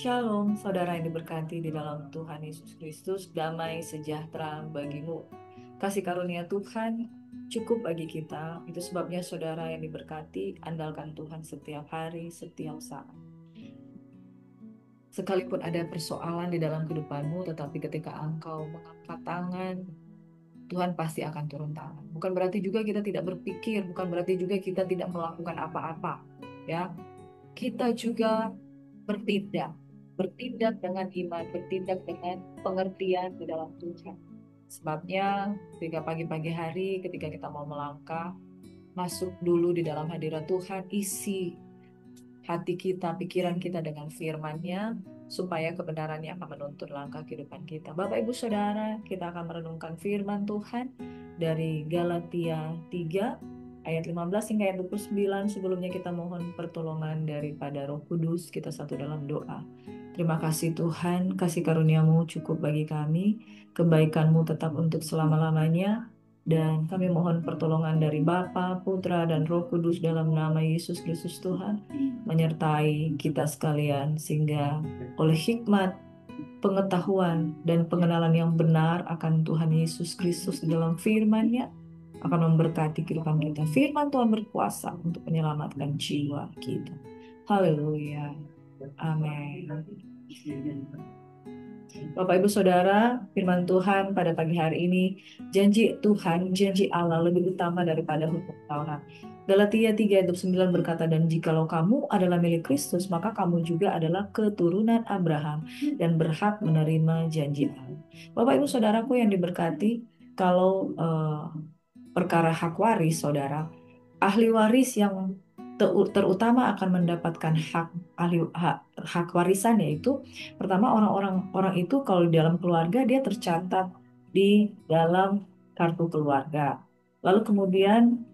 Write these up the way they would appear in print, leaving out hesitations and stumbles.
Shalom, saudara yang diberkati di dalam Tuhan Yesus Kristus, damai sejahtera bagimu. Kasih karunia Tuhan cukup bagi kita, itu sebabnya saudara yang diberkati, andalkan Tuhan setiap hari, setiap saat. Sekalipun ada persoalan di dalam kehidupanmu, tetapi ketika engkau mengangkat tangan, Tuhan pasti akan turun tangan. Bukan berarti juga kita tidak berpikir, bukan berarti juga kita tidak melakukan apa-apa. Ya, kita juga bertindak, bertindak dengan iman, bertindak dengan pengertian di dalam Tuhan. Sebabnya ketika pagi-pagi hari, ketika kita mau melangkah, masuk dulu di dalam hadirat Tuhan, isi hati kita, pikiran kita dengan firman-Nya, supaya kebenarannya akan menuntun langkah kehidupan kita. Bapak Ibu Saudara, kita akan merenungkan firman Tuhan dari Galatia 3 ayat 15 hingga ayat 29. Sebelumnya kita mohon pertolongan daripada Roh Kudus, kita satu dalam doa. Terima kasih Tuhan, kasih karunia-Mu cukup bagi kami, kebaikan-Mu tetap untuk selama-lamanya, dan kami mohon pertolongan dari Bapa, Putra, dan Roh Kudus dalam nama Yesus Kristus Tuhan, menyertai kita sekalian, sehingga oleh hikmat, pengetahuan, dan pengenalan yang benar akan Tuhan Yesus Kristus dalam firman-Nya, akan memberkati kehidupan kita. Firman Tuhan berkuasa untuk menyelamatkan jiwa kita. Haleluya. Amin. Bapak Ibu Saudara, firman Tuhan pada pagi hari ini, janji Tuhan, janji Allah lebih utama daripada hukum Taurat. Galatia 3 ayat 9 berkata, dan jikalau kamu adalah milik Kristus, maka kamu juga adalah keturunan Abraham dan berhak menerima janji Allah. Bapak Ibu Saudaraku yang diberkati, kalau perkara hak waris, saudara, ahli waris yang terutama akan mendapatkan hak warisan, yaitu pertama orang itu kalau di dalam keluarga dia tercatat di dalam kartu keluarga. Lalu kemudian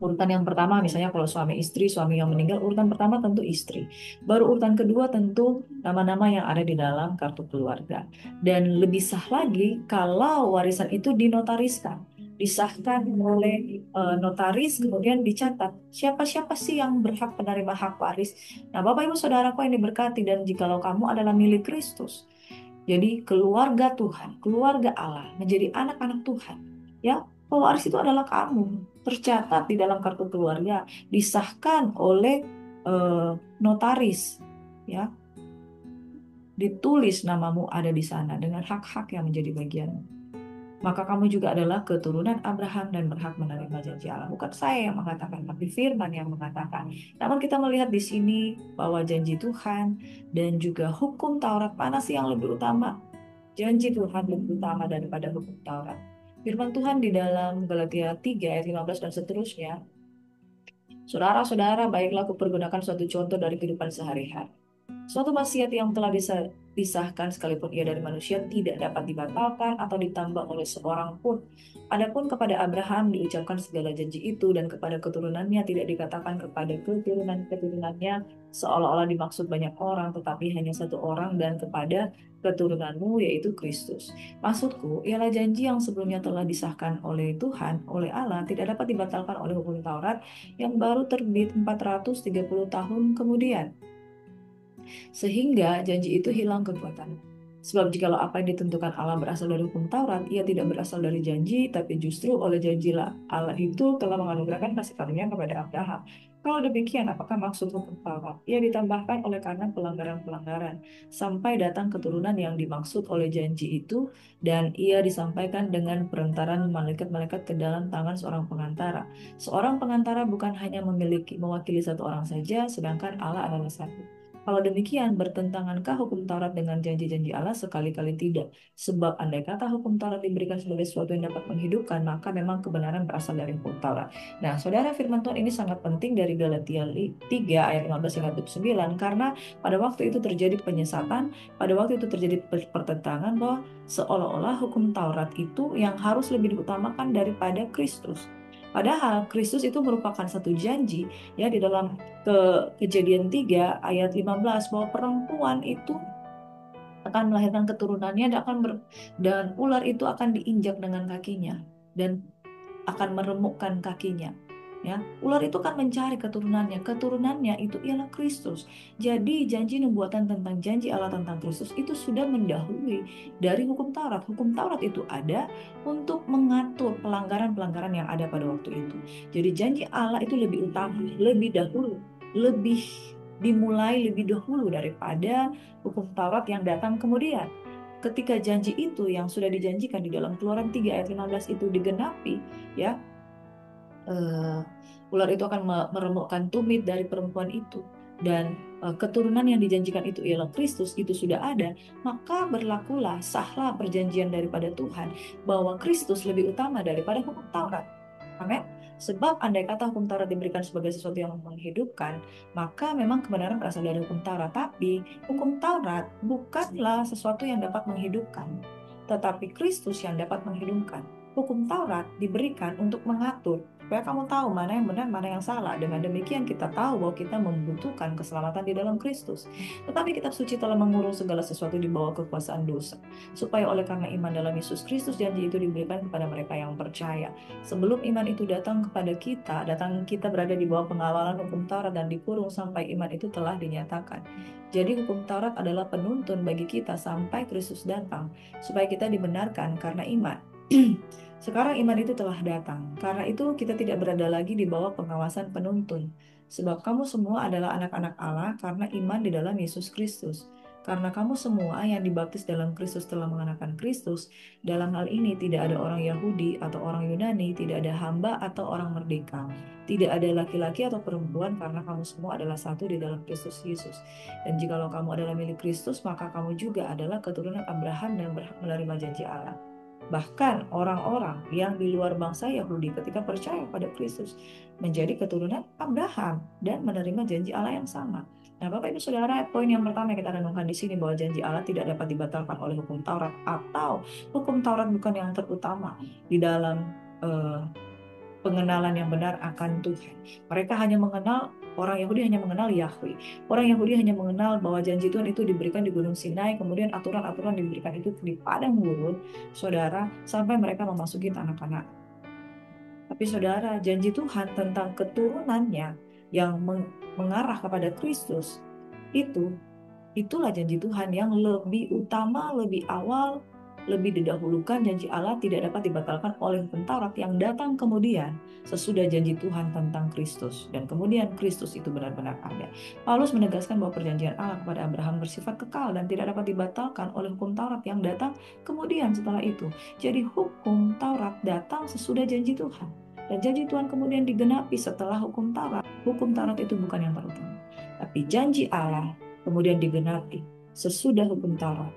urutan yang pertama, misalnya kalau suami istri, suami yang meninggal, urutan pertama tentu istri. Baru urutan kedua tentu nama-nama yang ada di dalam kartu keluarga. Dan lebih sah lagi kalau warisan itu dinotariskan, disahkan oleh notaris, kemudian dicatat siapa-siapa sih yang berhak penerima hak waris. Nah, Bapak Ibu Saudaraku yang diberkati, dan jikalau kamu adalah milik Kristus, jadi keluarga Tuhan, keluarga Allah, menjadi anak-anak Tuhan, ya, pewaris itu adalah kamu, tercatat di dalam kartu keluarga, disahkan oleh notaris, ya, ditulis namamu ada di sana dengan hak-hak yang menjadi bagianmu. Maka kamu juga adalah keturunan Abraham dan berhak menerima janji Allah. Bukan saya yang mengatakan, tapi firman yang mengatakan. Namun kita melihat di sini bahwa janji Tuhan dan juga hukum Taurat, mana sih yang lebih utama? Janji Tuhan lebih utama daripada hukum Taurat. Firman Tuhan di dalam Galatia 3 ayat 15 dan seterusnya. Saudara-saudara, baiklah aku pergunakan suatu contoh dari kehidupan sehari-hari. Suatu wasiat yang telah disahkan sekalipun ia dari manusia tidak dapat dibatalkan atau ditambah oleh seorang pun. Adapun kepada Abraham diucapkan segala janji itu, dan kepada keturunannya tidak dikatakan kepada keturunan-keturunannya seolah-olah dimaksud banyak orang, tetapi hanya satu orang, dan kepada keturunanmu yaitu Kristus. Maksudku ialah janji yang sebelumnya telah disahkan oleh Tuhan, oleh Allah, tidak dapat dibatalkan oleh hukum Taurat yang baru terbit 430 tahun kemudian, sehingga janji itu hilang kekuatannya. Sebab jikalau apa yang ditentukan Allah berasal dari hukum Taurat, ia tidak berasal dari janji, tapi justru oleh janjilah Allah itu telah menganugerahkan kasih karunia kepada Abraham. Kalau demikian, apakah maksud hukum Taurat? Ia ditambahkan oleh karena pelanggaran-pelanggaran, sampai datang keturunan yang dimaksud oleh janji itu, dan ia disampaikan dengan perantaran malaikat-malaikat ke dalam tangan seorang pengantara. Seorang pengantara bukan hanya mewakili satu orang saja, sedangkan Allah adalah satu. Kalau demikian, bertentangankah hukum Taurat dengan janji-janji Allah? Sekali-kali tidak. Sebab andai kata hukum Taurat diberikan sebagai sesuatu yang dapat menghidupkan, maka memang kebenaran berasal dari hukum Taurat. Nah, saudara, firman Tuhan ini sangat penting dari Galatia 3 ayat 15 hingga 29, karena pada waktu itu terjadi penyesatan, pada waktu itu terjadi pertentangan bahwa seolah-olah hukum Taurat itu yang harus lebih diutamakan daripada Kristus. Padahal Kristus itu merupakan satu janji, ya, di dalam Kejadian 3 ayat 15, bahwa perempuan itu akan melahirkan keturunannya dan ular itu akan diinjak dengan kakinya dan akan meremukkan kakinya. Ya, ular itu kan mencari keturunannya. Keturunannya itu ialah Kristus. Jadi janji nubuatan tentang janji Allah tentang Kristus itu sudah mendahului dari hukum Taurat. Hukum Taurat itu ada untuk mengatur pelanggaran-pelanggaran yang ada pada waktu itu. Jadi janji Allah itu lebih utama, lebih dahulu, lebih dimulai lebih dahulu daripada hukum Taurat yang datang kemudian. Ketika janji itu yang sudah dijanjikan di dalam Keluaran 3 ayat 15 itu digenapi, ya, ular itu akan meremukkan tumit dari perempuan itu, dan keturunan yang dijanjikan itu ialah Kristus itu sudah ada, maka berlakulah sahlah perjanjian daripada Tuhan bahwa Kristus lebih utama daripada hukum Taurat. Amin. Sebab andai kata hukum Taurat diberikan sebagai sesuatu yang menghidupkan, maka memang kebenaran berasal dari hukum Taurat. Tapi hukum Taurat bukanlah sesuatu yang dapat menghidupkan, tetapi Kristus yang dapat menghidupkan. Hukum Taurat diberikan untuk mengatur supaya kamu tahu mana yang benar, mana yang salah. Dengan demikian kita tahu bahwa kita membutuhkan keselamatan di dalam Kristus. Tetapi kitab suci telah mengurung segala sesuatu di bawah kekuasaan dosa, supaya oleh karena iman dalam Yesus Kristus janji itu diberikan kepada mereka yang percaya. Sebelum iman itu datang kepada kita, kita berada di bawah pengawalan hukum Taurat dan dikurung sampai iman itu telah dinyatakan. Jadi hukum Taurat adalah penuntun bagi kita sampai Kristus datang, supaya kita dibenarkan karena iman. Sekarang iman itu telah datang. Karena itu kita tidak berada lagi di bawah pengawasan penuntun. Sebab kamu semua adalah anak-anak Allah karena iman di dalam Yesus Kristus. Karena kamu semua yang dibaptis dalam Kristus telah mengenakan Kristus. Dalam hal ini tidak ada orang Yahudi atau orang Yunani, tidak ada hamba atau orang merdeka. Tidak ada laki-laki atau perempuan karena kamu semua adalah satu di dalam Kristus Yesus. Dan jikalau kamu adalah milik Kristus, maka kamu juga adalah keturunan Abraham dan berhak menerima janji Allah. Bahkan orang-orang yang di luar bangsa Yahudi ketika percaya pada Kristus menjadi keturunan Abraham dan menerima janji Allah yang sama. Nah, Bapak Ibu Saudara, poin yang pertama yang kita renungkan di sini bahwa janji Allah tidak dapat dibatalkan oleh hukum Taurat, atau hukum Taurat bukan yang terutama di dalam pengenalan yang benar akan Tuhan. Mereka hanya mengenal, orang Yahudi hanya mengenal Yahweh. Orang Yahudi hanya mengenal bahwa janji Tuhan itu diberikan di Gunung Sinai, kemudian aturan-aturan diberikan itu di padang gurun, saudara, sampai mereka memasuki tanah Kanaan. Tapi saudara, janji Tuhan tentang keturunannya yang mengarah kepada Kristus, itulah janji Tuhan yang lebih utama, lebih awal, lebih didahulukan. Janji Allah tidak dapat dibatalkan oleh hukum Taurat yang datang kemudian sesudah janji Tuhan tentang Kristus. Dan kemudian Kristus itu benar-benar ada. Paulus menegaskan bahwa perjanjian Allah kepada Abraham bersifat kekal dan tidak dapat dibatalkan oleh hukum Taurat yang datang kemudian setelah itu. Jadi hukum Taurat datang sesudah janji Tuhan. Dan janji Tuhan kemudian digenapi setelah hukum Taurat. Hukum Taurat itu bukan yang terutama. Tapi janji Allah kemudian digenapi sesudah hukum Taurat.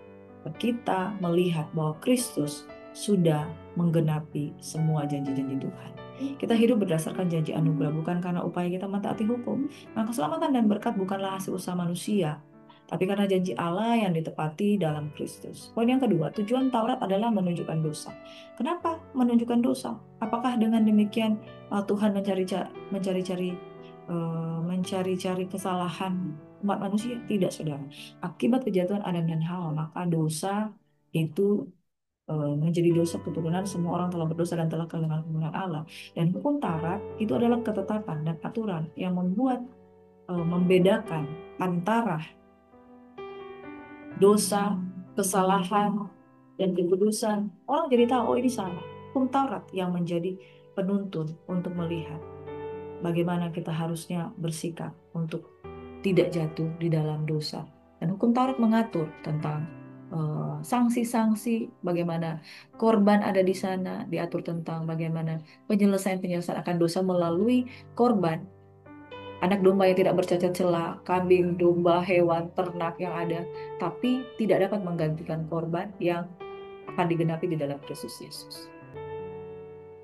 Kita melihat bahwa Kristus sudah menggenapi semua janji-janji Tuhan. Kita hidup berdasarkan janji anugerah, bukan karena upaya kita mentaati hukum. Maka keselamatan dan berkat bukanlah hasil usaha manusia, tapi karena janji Allah yang ditepati dalam Kristus. Poin yang kedua, tujuan Taurat adalah menunjukkan dosa. Kenapa menunjukkan dosa? Apakah dengan demikian Tuhan mencari-cari kesalahan umat manusia? Tidak, saudara. Akibat kejatuhan Adam dan Hawa, maka dosa itu menjadi dosa keturunan. Semua orang telah berdosa dan telah kehilangan kemuliaan Allah. Dan hukum Taurat itu adalah ketetapan dan aturan yang membedakan antara dosa, kesalahan, dan kekudusan. Orang jadi tahu, oh ini salah. Hukum Taurat yang menjadi penuntun untuk melihat bagaimana kita harusnya bersikap untuk tidak jatuh di dalam dosa. Dan hukum Taurat mengatur tentang sanksi-sanksi, bagaimana korban ada di sana, diatur tentang bagaimana penyelesaian akan dosa melalui korban. Anak domba yang tidak bercacat celah, kambing, domba, hewan, ternak yang ada, tapi tidak dapat menggantikan korban yang akan digenapi di dalam Kristus Yesus.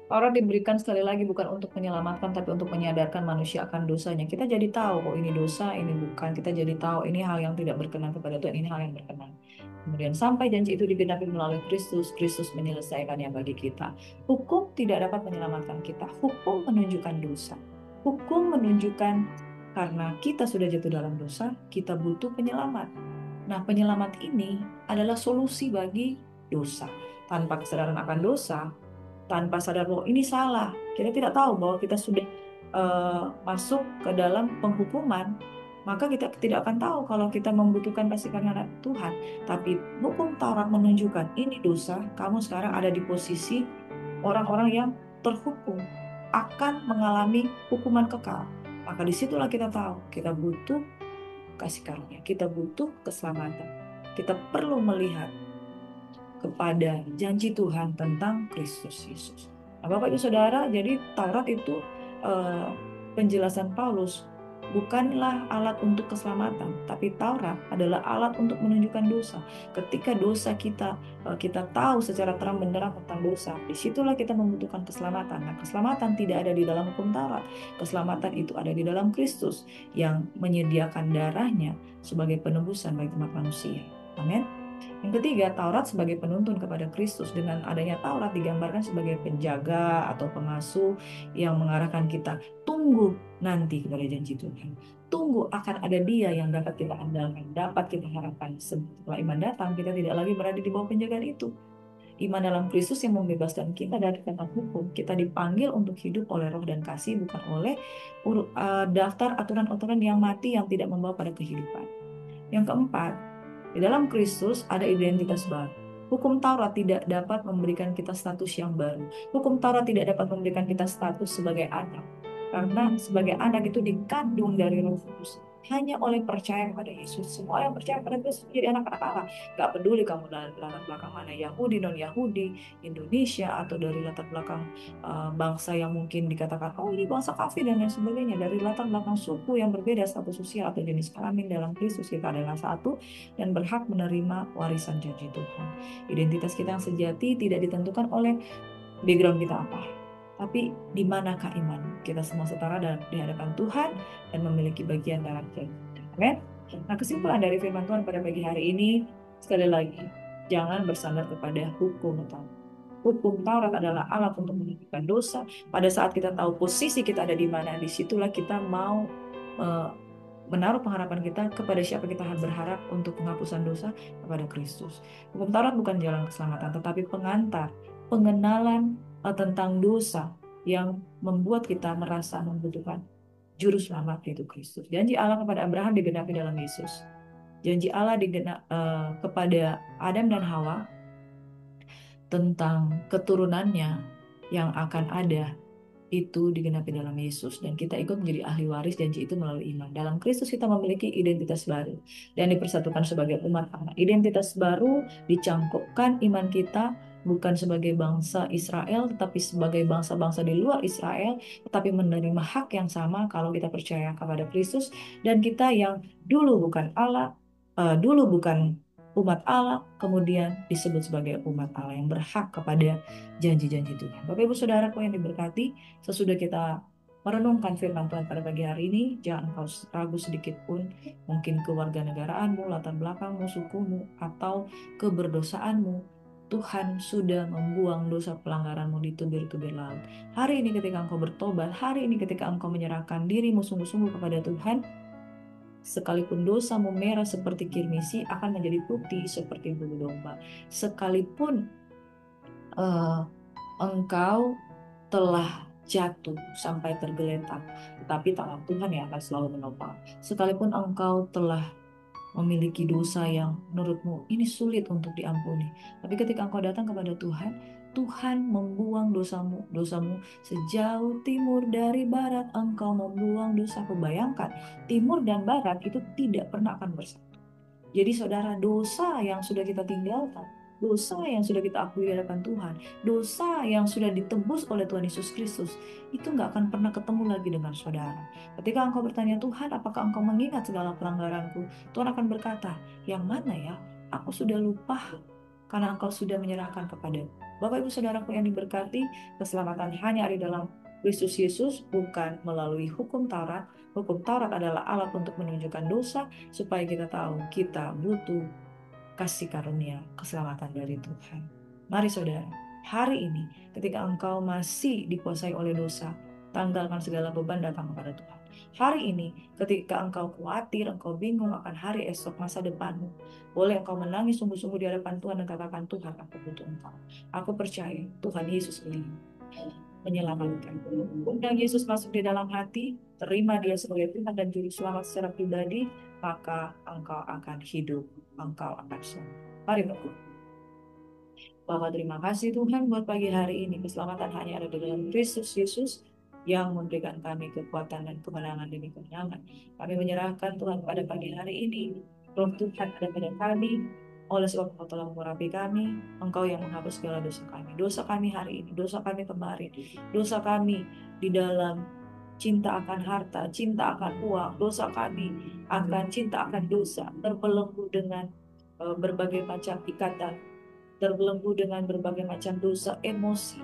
Taurat diberikan sekali lagi bukan untuk menyelamatkan, tapi untuk menyadarkan manusia akan dosanya. Kita jadi tahu, oh ini dosa, ini bukan. Kita jadi tahu, ini hal yang tidak berkenan kepada Tuhan, ini hal yang berkenan. Kemudian sampai janji itu digenapi melalui Kristus, Kristus menyelesaikannya bagi kita. Hukum tidak dapat menyelamatkan kita. Hukum menunjukkan dosa. Hukum menunjukkan karena kita sudah jatuh dalam dosa, kita butuh penyelamat. Nah, penyelamat ini adalah solusi bagi dosa. Tanpa kesadaran akan dosa, tanpa sadar bahwa ini salah, kita tidak tahu bahwa kita sudah masuk ke dalam penghukuman, maka kita tidak akan tahu kalau kita membutuhkan kasih karunia Tuhan. Tapi hukum Taurat menunjukkan ini dosa, kamu sekarang ada di posisi orang-orang yang terhukum, akan mengalami hukuman kekal. Maka disitulah kita tahu kita butuh kasih karunia, kita butuh keselamatan. Kita perlu melihat kepada janji Tuhan tentang Kristus Yesus. Nah, Bapak Ibu Saudara, jadi Taurat itu eh, penjelasan Paulus bukanlah alat untuk keselamatan, tapi Taurat adalah alat untuk menunjukkan dosa. Ketika dosa kita tahu secara terang benderang tentang dosa, disitulah kita membutuhkan keselamatan. Nah, keselamatan tidak ada di dalam hukum Taurat. Keselamatan itu ada di dalam Kristus yang menyediakan darahnya sebagai penebusan bagi umat manusia. Amin. Yang ketiga, Taurat sebagai penuntun kepada Kristus. Dengan adanya Taurat digambarkan sebagai penjaga atau pengasuh yang mengarahkan kita. Tunggu nanti kepada janji Tuhan. Tunggu akan ada Dia yang dapat kita andalkan, dapat kita harapkan. Setelah iman datang, kita tidak lagi berada di bawah penjagaan itu. Iman dalam Kristus yang membebaskan kita dari kata hukum. Kita dipanggil untuk hidup oleh roh dan kasih, bukan oleh daftar aturan-aturan yang mati yang tidak membawa pada kehidupan. Yang keempat, di dalam Kristus ada identitas baru. Hukum Taurat tidak dapat memberikan kita status yang baru. Hukum Taurat tidak dapat memberikan kita status sebagai anak. Karena sebagai anak itu dikandung dari Roh Kudus. Hanya oleh percaya kepada Yesus. Semua yang percaya kepada Yesus menjadi anak-anak Allah. Gak peduli kamu dari latar belakang mana, Yahudi, non-Yahudi, Indonesia, atau dari latar belakang bangsa yang mungkin dikatakan, oh ini bangsa kafir dan lain sebagainya. Dari latar belakang suku yang berbeda, status sosial atau jenis kelamin, dalam Kristus kita adalah satu dan berhak menerima warisan janji Tuhan. Identitas kita yang sejati tidak ditentukan oleh background kita apa, tapi di manakah iman. Kita semua setara di hadapan Tuhan dan memiliki bagian dalam janji. Amin. Nah, kesimpulan dari firman Tuhan pada pagi hari ini, sekali lagi, jangan bersandar kepada hukum Taurat. Hukum Taurat adalah alat untuk menunjukkan dosa. Pada saat kita tahu posisi kita ada di mana, disitulah kita mau menaruh pengharapan kita kepada siapa kita berharap untuk penghapusan dosa, kepada Kristus. Hukum Taurat bukan jalan keselamatan, tetapi pengantar, pengenalan tentang dosa yang membuat kita merasa membutuhkan juru selamat, yaitu Kristus. Janji Allah kepada Abraham digenapi dalam Yesus. Janji Allah kepada Adam dan Hawa tentang keturunannya yang akan ada itu digenapi dalam Yesus, dan kita ikut menjadi ahli waris janji itu melalui iman. Dalam Kristus kita memiliki identitas baru dan dipersatukan sebagai umat Allah. Identitas baru dicangkupkan iman kita bukan sebagai bangsa Israel, tetapi sebagai bangsa-bangsa di luar Israel, tetapi menerima hak yang sama kalau kita percaya kepada Kristus. Dan kita yang dulu bukan Allah, dulu bukan umat Allah, kemudian disebut sebagai umat Allah yang berhak kepada janji-janji Tuhan. Bapak Ibu Saudaraku yang diberkati, sesudah kita merenungkan firman Tuhan pada pagi hari ini, jangan engkau ragu sedikit pun, mungkin kewarganegaraanmu, latar belakangmu, sukumu, atau keberdosaanmu. Tuhan sudah membuang dosa pelanggaranmu di tubir-tubir laut. Hari ini ketika engkau bertobat, hari ini ketika engkau menyerahkan dirimu sungguh-sungguh kepada Tuhan, sekalipun dosamu merah seperti kirmisi, akan menjadi putih seperti bulu domba. Sekalipun engkau telah jatuh sampai tergeletak, tetapi tangan Tuhan yang akan selalu menopang. Sekalipun engkau telah memiliki dosa yang menurutmu ini sulit untuk diampuni, tapi ketika engkau datang kepada Tuhan, Tuhan membuang dosamu sejauh timur dari barat. Engkau membuang dosaku. Bayangkan, timur dan barat itu tidak pernah akan bersatu. Jadi saudara, dosa yang sudah kita tinggalkan, dosa yang sudah kita akui di hadapan Tuhan, dosa yang sudah ditebus oleh Tuhan Yesus Kristus, itu nggak akan pernah ketemu lagi dengan saudara. Ketika engkau bertanya, Tuhan, apakah engkau mengingat segala pelanggaranku? Tuhan akan berkata, yang mana ya? Aku sudah lupa, karena engkau sudah menyerahkan kepadaku. Bapak Ibu Saudaraku yang diberkati, keselamatan hanya ada dalam Kristus Yesus, bukan melalui hukum Taurat. Hukum Taurat adalah alat untuk menunjukkan dosa, supaya kita tahu kita butuh kasih karunia keselamatan dari Tuhan. Mari saudara, hari ini ketika engkau masih dikuasai oleh dosa, tanggalkan segala beban, datang kepada Tuhan. Hari ini ketika engkau khawatir, engkau bingung akan hari esok, masa depanmu, boleh engkau menangis sungguh-sungguh di hadapan Tuhan dan katakan, Tuhan, aku butuh engkau. Aku percaya Tuhan Yesus ini menyelamatkan. Undang Yesus masuk di dalam hati, terima dia sebagai Tuhan dan Juru Selamat secara pribadi, maka engkau akan hidup, engkau akan selamat. Mari berdoa. Bapa, terima kasih Tuhan buat pagi hari ini. Keselamatan hanya ada di dalam Kristus Yesus yang memberikan kami kekuatan dan kemenangan demi kemenangan. Kami menyerahkan Tuhan pada pagi hari ini. Roh Tuhan ada pada kami. Oleh sebab Engkau telah mengurapi kami, Engkau yang menghapus segala dosa kami. Dosa kami hari ini, dosa kami kemarin, dosa kami di dalam cinta akan harta, cinta akan uang, dosa kami akan cinta akan dosa, terbelenggu dengan berbagai macam ikatan, terbelenggu dengan berbagai macam dosa, emosi,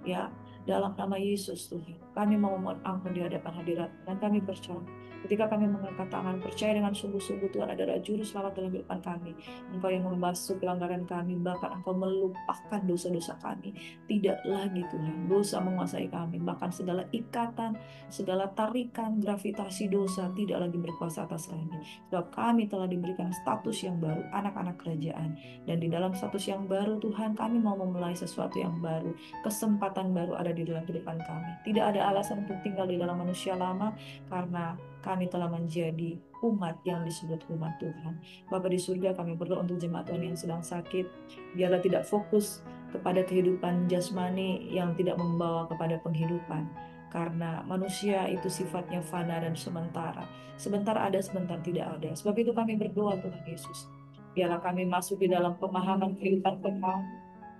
ya, dalam nama Yesus Tuhan. Kami mau memohon ampun di hadapan hadirat dan kami percaya ketika kami mengangkat tangan percaya dengan sungguh-sungguh Tuhan adalah juru selamat dalam kehidupan kami. Engkau yang membasuh pelanggaran kami, bahkan Engkau melupakan dosa-dosa kami. Tidak lagi Tuhan dosa menguasai kami, bahkan segala ikatan, segala tarikan gravitasi dosa tidak lagi berkuasa atas kami. Sebab kami telah diberikan status yang baru, anak-anak kerajaan. Dan di dalam status yang baru Tuhan, kami mau memulai sesuatu yang baru. Kesempatan baru ada di dalam kehidupan kami. Tidak ada alasan untuk tinggal di dalam manusia lama, karena kami telah menjadi umat yang disebut umat Tuhan. Bapa di surga, kami berdoa untuk jemaat Tuhan yang sedang sakit. Biarlah tidak fokus kepada kehidupan jasmani yang tidak membawa kepada penghidupan. Karena manusia itu sifatnya fana dan sementara. Sebentar ada, sebentar tidak ada. Sebab itu kami berdoa Tuhan Yesus. Biarlah kami masuk di dalam pemahaman kehidupan kekal,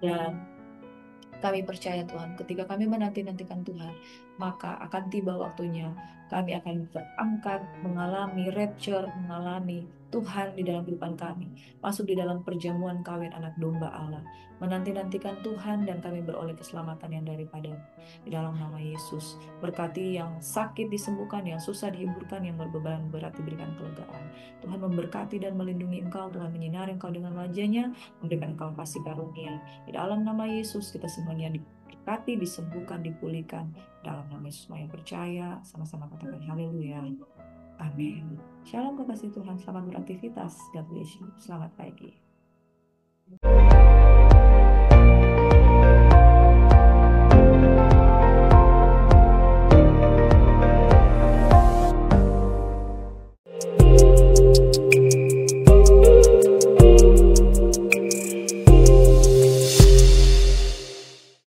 dan kami percaya Tuhan, ketika kami menanti-nantikan Tuhan, maka akan tiba waktunya kami akan terangkat, mengalami rapture, mengalami Tuhan di dalam kehidupan kami, masuk di dalam perjamuan kawin anak domba Allah, menanti-nantikan Tuhan, dan kami beroleh keselamatan yang daripada di dalam nama Yesus. Berkati yang sakit disembuhkan, yang susah dihiburkan, yang berbeban berat diberikan kelegaan. Tuhan memberkati dan melindungi engkau, Tuhan menyinari engkau dengan wajah-Nya, memberikan engkau kasih karunia. Di dalam nama Yesus kita semuanya diberkati, disembuhkan, dipulihkan. Dalam nama Yesus semua yang percaya, sama-sama katakan haleluya. Amin. Shalom kekasih Tuhan, selamat beraktivitas. God bless you. Selamat pagi.